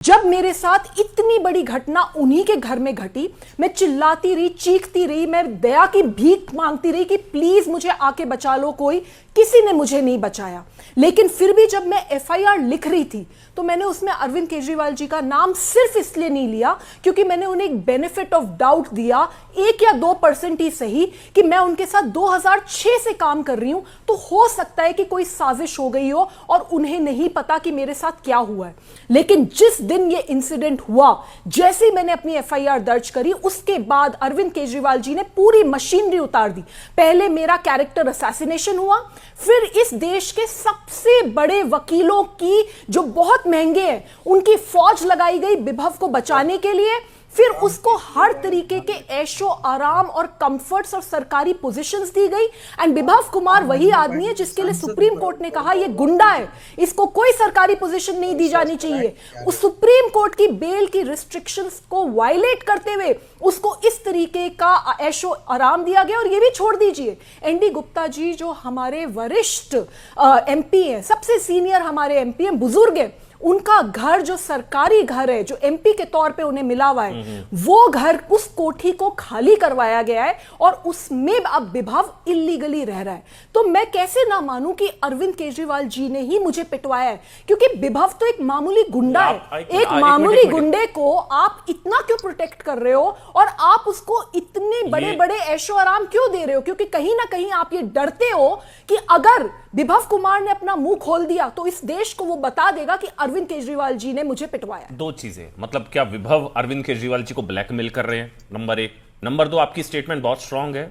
जब मेरे साथ इतनी बड़ी घटना उन्हीं के घर में घटी, मैं चिल्लाती रही, चीखती रही, मैं दया की भीख मांगती रही कि प्लीज मुझे आके बचा लो कोई। किसी ने मुझे नहीं बचाया। लेकिन फिर भी जब मैं एफआईआर लिख रही थी तो मैंने उसमें अरविंद केजरीवाल जी का नाम सिर्फ इसलिए नहीं लिया क्योंकि मैंने उन्हें एक बेनिफिट ऑफ डाउट दिया, 1 या 2% ही सही, कि मैं उनके साथ 2006 से काम कर रही हूं, तो हो सकता है कि कोई साजिश हो गई हो और उन्हें नहीं पता कि मेरे साथ क्या हुआ है। लेकिन जिस दिन ये इंसिडेंट हुआ, जैसे ही मैंने अपनी एफआईआर दर्ज करी, उसके बाद अरविंद केजरीवाल जी ने पूरी मशीनरी उतार दी। पहले मेरा कैरेक्टर असैसिनेशन हुआ, फिर इस देश के सबसे बड़े वकीलों की जो बहुत महंगे हैं उनकी फौज लगाई गई विभव को बचाने के लिए, फिर उसको हर तरीके के ऐशो आराम और कंफर्ट्स और सरकारी पोजीशंस दी गई। एंड विभव कुमार वही आदमी है जिसके लिए सुप्रीम कोर्ट ने कहा ये गुंडा है, इसको कोई सरकारी पोजीशन नहीं दी जानी चाहिए। उस सुप्रीम कोर्ट की बेल की रिस्ट्रिक्शंस को वायलेट करते हुए उसको इस तरीके का ऐशो आराम दिया गया। और ये भी छोड़ दीजिए, एनडी गुप्ता जी जो हमारे वरिष्ठ एमपी हैं, सबसे सीनियर हमारे एमपी हैं, बुजुर्ग हैं, उनका घर जो सरकारी घर है जो एमपी के तौर पे उन्हें मिला हुआ है, वो घर, उस कोठी को खाली करवाया गया है और उसमें अब विभव इल्लीगली रह रहा है। तो मैं कैसे ना मानूं कि अरविंद केजरीवाल जी ने ही मुझे पिटवाया है, क्योंकि विभव तो एक मामूली गुंडा है। एक मामूली गुंडे को आप इतना क्यों प्रोटेक्ट कर रहे हो और आप उसको इतने बड़े बड़े ऐशो आराम क्यों दे रहे हो? क्योंकि कहीं ना कहीं आप ये डरते हो कि अगर विभव कुमार ने अपना मुंह खोल दिया तो इस देश को वो बता देगा कि अरविंद केजरीवाल जी ने मुझे पिटवाया। दो चीजें, मतलब क्या विभव अरविंद केजरीवाल जी को ब्लैकमेल कर रहे हैं? नंबर 1। नंबर 2, आपकी स्टेटमेंट बहुत स्ट्रांग है।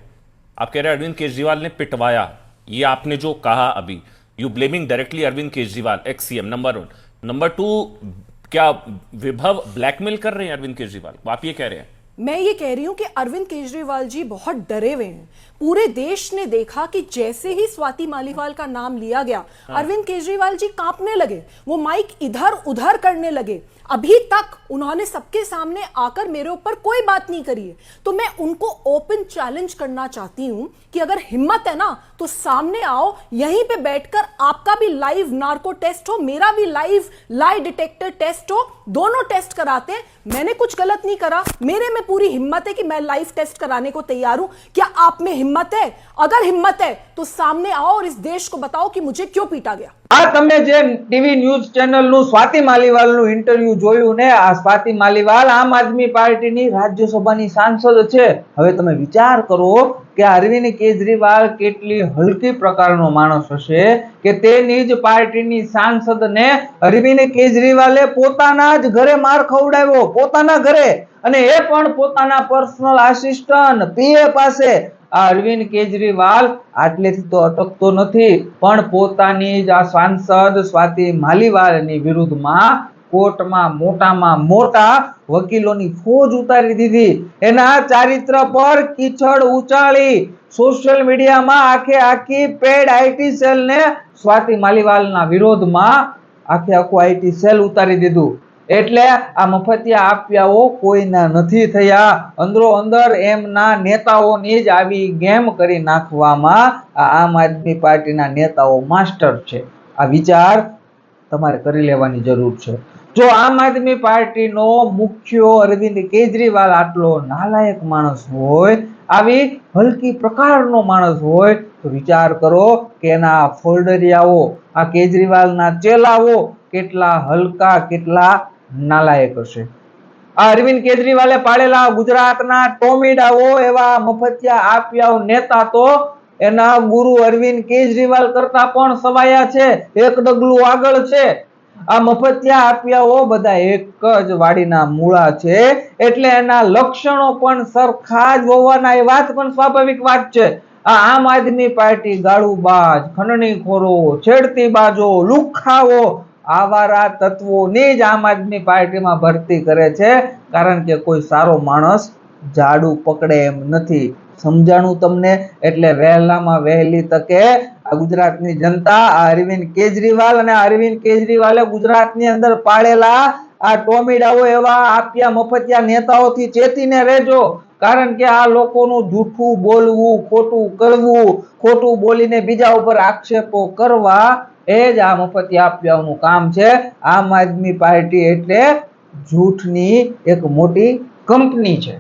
आप कह रहे हैं अरविंद केजरीवाल ने पिटवाया। ये आपने जो कहा अभी, you blaming directly Arvind Kejriwal, ex CM, number 1। Number 2, क्या विभव ब्लैकमेल कर रहे हैं अरविंद केजरीवाल? आप ये कह रहे हैं? मैं ये कह रही हूं कि अरविंद केजरीवाल जी बहुत डरे हुए हैं। पूरे देश ने देखा कि जैसे ही स्वाति मालीवाल का नाम लिया गया, अरविंद केजरीवाल जी कांपने लगे, वो माइक इधर उधर करने लगे। अभी तक उन्होंने सबके सामने आकर मेरे ऊपर कोई बात नहीं करी है। तो मैं उनको ओपन चैलेंज करना चाहती हूं कि अगर हिम्मत है ना तो सामने आओ, यहीं पे बैठकर आपका भी लाइव नार्को टेस्ट हो, मेरा भी लाइव लाई डिटेक्टर टेस्ट हो, दोनों टेस्ट कराते हैं। मैंने कुछ गलत नहीं करा, मेरे में पूरी हिम्मत है कि मैं लाइव टेस्ट कराने को तैयार हूं। क्या आप में हिम्मत है? अगर हिम्मत है तो सामने आओ और इस देश को बताओ कि मुझे क्यों पीटा गया। આ તમે જે ટીવી ન્યૂઝ ચેનલનું સ્વાતિ માલીવાલનું ઇન્ટરવ્યુ જોયું ને, આ સ્વાતિ માલીવાલ આમ આદમી પાર્ટીની રાજ્યસભાની સાંસદ છે। હવે તમે વિચાર કરો કે અરવિંદ કેજરીવાલ કેટલી હલકી પ્રકારનો માણસ હશે કે તેની જ પાર્ટીની સાંસદને અરવિંદ કેજરીવાલે પોતાના જ ઘરે માર ખવડાવ્યો, પોતાના ઘરે, અને એ પણ પોતાના પર્સનલ આસિસ્ટન્ટ પીએ પાસે। આ અરવિંદ કેજરીવાલ આટલેથી તો અટકતો નથી, પણ પોતાની જ આ સાંસદ સ્વાતિ માલીવાલની વિરુદ્ધમાં કોર્ટમાં મોટામાં મોટા વકીલોની ફોજ ઉતારી દીધી। એના ચારિત્ર પર કીચડ ઉચાળી સોશિયલ મીડિયામાં આખે આખી પેડ આઈટી સેલને સ્વાતિ માલીવાલના વિરોધમાં આખે આખું આઈટી સેલ ઉતારી દીધું। એટલે આ મફતિયા આપ્યાઓ કોઈના નથી થયા, અંદરો અંદર એમના નેતાઓની જ આવી ગેમ કરી નાખવામાં આ આમ આદમી પાર્ટીના નેતાઓ માસ્ટર છે। આ વિચાર તમારે કરી લેવાની જરૂર છે। જો આમ આદમી પાર્ટીનો મુખ્ય અરવિંદ કેજરીવાલ આટલો નાલાયક માણસ હોય, આવી હલકી પ્રકારનો માણસ હોય, તો વિચાર કરો કે એના ફોલ્ડરિયાઓ, આ કેજરીવાલના ચેલાઓ કેટલા હલકા, કેટલા નાલાયક હશે। આ અરવિંદ કેજરીવાલે પાડેલા ગુજરાતના ટોમીડાઓ, એવા મફતિયા આપ્યાઓ નેતા તો એના ગુરુ અરવિંદ કેજરીવાલ કરતા પણ સવાયા છે, એક ડગલું આગળ છે। આ મફતિયા આપ્યાઓ બધા એક જ વાડીના મૂળા છે, એટલે એના લક્ષણો પણ સરખા જ હોવાના એ વાત પણ સ્વાભાવિક વાત છે। આ આમ આદમી પાર્ટી ગાળુબાજ, ખંડણીખોરો, છેડતીબાજો, લુખ્ખાઓ, આવારા તત્વોની જ આમ આદમી પાર્ટીમાં ભરતી કરે છે, કારણ કે કોઈ સારો માણસ ઝાડુ પકડે એમ નથી। સમજાણું તમને? એટલે વહેલામાં વહેલી તકે આ ગુજરાતની જનતા આ અરવિંદ કેજરીવાલ અને અરવિંદ કેજરીવાલે ગુજરાતની અંદર પાડેલા આ ટોમીડાઓ, એવા આપ્યા મફતિયા નેતાઓથી ચેતીને રહેજો, કારણ કે આ લોકોનું જૂઠું બોલવું, ખોટું કરવું, ખોટું બોલીને બીજા ઉપર આક્ષેપો કરવા, એ જ આ મફતિયા આપ્યાઓનું કામ છે। આમ આદમી પાર્ટી એટલે જૂઠની એક મોટી કંપની છે.